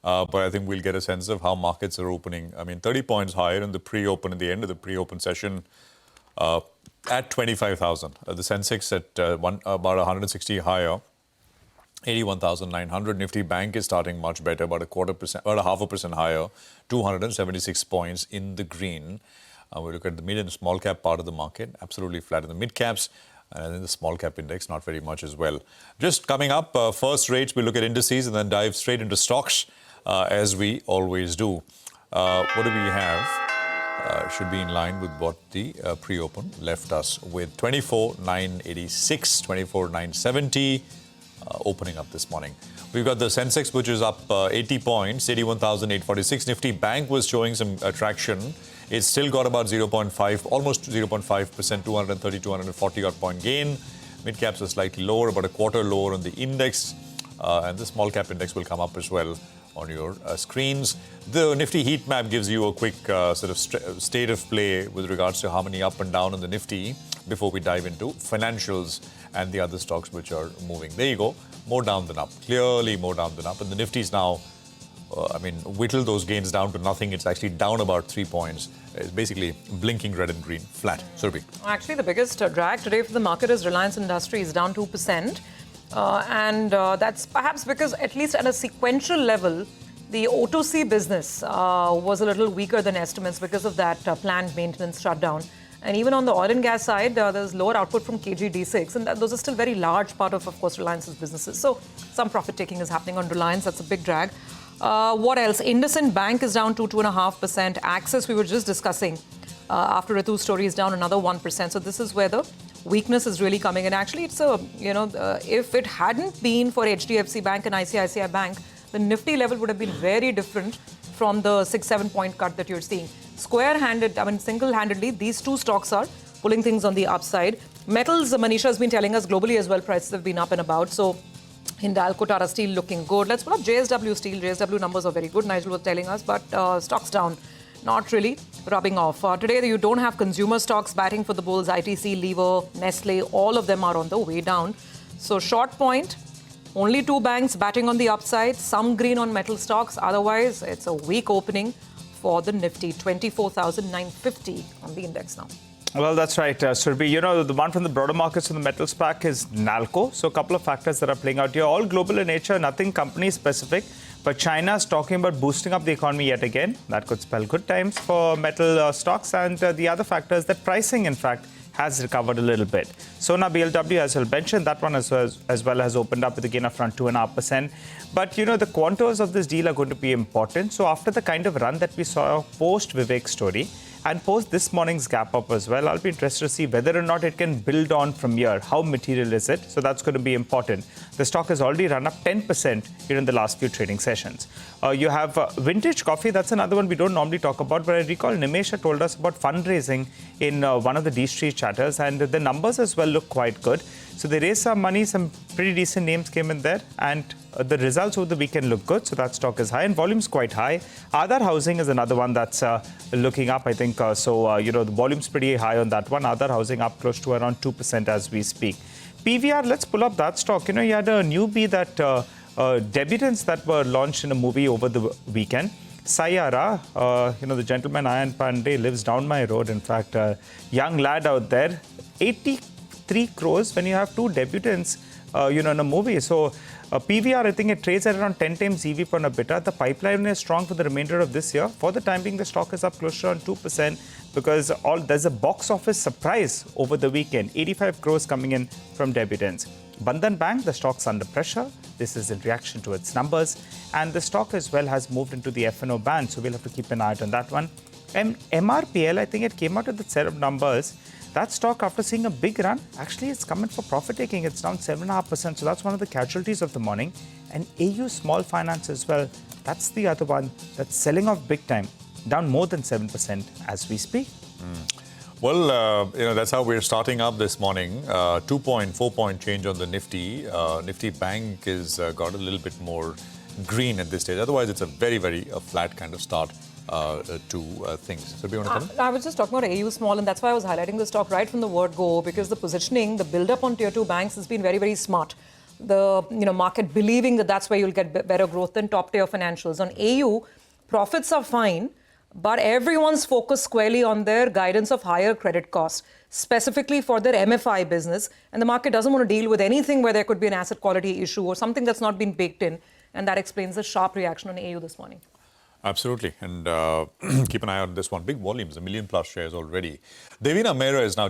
But I think we'll get a sense of how markets are opening. I mean, 30 points higher in the pre-open, at the end of the pre-open session at 25,000. The Sensex at about 160 higher, 81,900. Nifty Bank is starting much better, about a 0.25% higher, 276 points in the green. We look at the mid and small cap part of the market, absolutely flat in the mid caps. And in the small cap index, not very much as well. Just coming up, first rates, we look at indices and then dive straight into stocks, as we always do. What do we have? Should be in line with what the pre-open left us with. 24,986, 24,970 opening up this morning. We've got the Sensex, which is up 80 points, 81,846. Nifty Bank was showing some traction. It's still got about 0.5, almost 0.5%, 230, 240 odd point gain. Mid caps are slightly lower, about a quarter lower on the index. And the small cap index will come up as well on your screens. The Nifty heat map gives you a quick sort of state of play with regards to how many up and down on the Nifty before we dive into financials and the other stocks which are moving. There you go. More down than up. Clearly more down than up. And the Nifty is now, whittle those gains down to nothing. It's actually down about 3 points. It's basically blinking red and green, flat. Surabhi. Actually, the biggest drag today for the market is Reliance Industries, down 2%. And that's perhaps because, at least at a sequential level, the O2C business was a little weaker than estimates because of that planned maintenance shutdown. And even on the oil and gas side, there's lower output from KG-D6. And those are still very large part of course, Reliance's businesses. So some profit taking is happening on Reliance. That's a big drag. What else? IndusInd Bank is down 2.5%. Axis, we were just discussing, after Ritu's story, is down another 1%. So this is where the weakness is really coming in. Actually, it's if it hadn't been for HDFC Bank and ICICI Bank, the Nifty level would have been very different from the 6-7 point cut that you're seeing. Single-handedly, these two stocks are pulling things on the upside. Metals, Manisha has been telling us globally as well, prices have been up and about. So Hindalco, Tata Steel looking good. Let's put up JSW Steel. JSW numbers are very good, Nigel was telling us, but stocks down. Not really rubbing off. Today, you don't have consumer stocks batting for the bulls. ITC, Lever, Nestle, all of them are on the way down. So short point, only two banks batting on the upside, some green on metal stocks. Otherwise, it's a weak opening for the Nifty, 24,950 on the index now. Well, that's right, Surabhi. The one from the broader markets in the metals pack is Nalco. So a couple of factors that are playing out here, all global in nature, nothing company specific. But China is talking about boosting up the economy yet again. That could spell good times for metal stocks. And the other factor is that pricing, in fact, has recovered a little bit. Sona BLW, as well mentioned, that one as well has opened up with a gain of around 2.5%. But, the contours of this deal are going to be important. So after the kind of run that we saw post Vivek's story, and post this morning's gap up as well, I'll be interested to see whether or not it can build on from here. How material is it? So that's going to be important. The stock has already run up 10% here in the last few trading sessions. You have Vintage Coffee. That's another one we don't normally talk about, but I recall Nimesha told us about fundraising in one of the D Street chatters, and the numbers as well look quite good. So they raised some money, some pretty decent names came in there, and the results over the weekend look good. So that stock is high and volume's quite high. Aadhar Housing is another one that's looking up, I think. The volume's pretty high on that one. Aadhar Housing up close to around 2% as we speak. PVR, let's pull up that stock. You had a newbie that debutants that were launched in a movie over the weekend. Sayara, the gentleman Ayan Pandey lives down my road. In fact, young lad out there, 83 crores when you have two debutants, in a movie. So PVR, I think it trades at around 10 times EV per EBITDA. The pipeline is strong for the remainder of this year. For the time being, the stock is up close to around 2% because there's a box office surprise over the weekend. 85 crores coming in from debutants. Bandhan Bank, the stock's under pressure. This is in reaction to its numbers. And the stock as well has moved into the F&O band. So we'll have to keep an eye out on that one. MRPL, I think it came out with the set of numbers. That stock, after seeing a big run, actually it's coming for profit taking. It's down 7.5%. So that's one of the casualties of the morning. And AU Small Finance as well. That's the other one that's selling off big time, down more than 7% as we speak. Well, that's how we're starting up this morning. 2.4 point change on the Nifty. Nifty Bank has got a little bit more green at this stage. Otherwise, it's a very, very flat kind of start to things. So, do you want to comment? I was just talking about AU Small, and that's why I was highlighting the stock right from the word go, because the positioning, the build-up on Tier 2 banks has been very, very smart. the market believing that that's where you'll get better growth than top-tier financials. On AU, profits are fine, but everyone's focused squarely on their guidance of higher credit costs, specifically for their MFI business. And the market doesn't want to deal with anything where there could be an asset quality issue or something that's not been baked in. And that explains the sharp reaction on AU this morning. Absolutely. And keep an eye on this one. Big volumes, 1 million plus shares already. Devina Mehra is now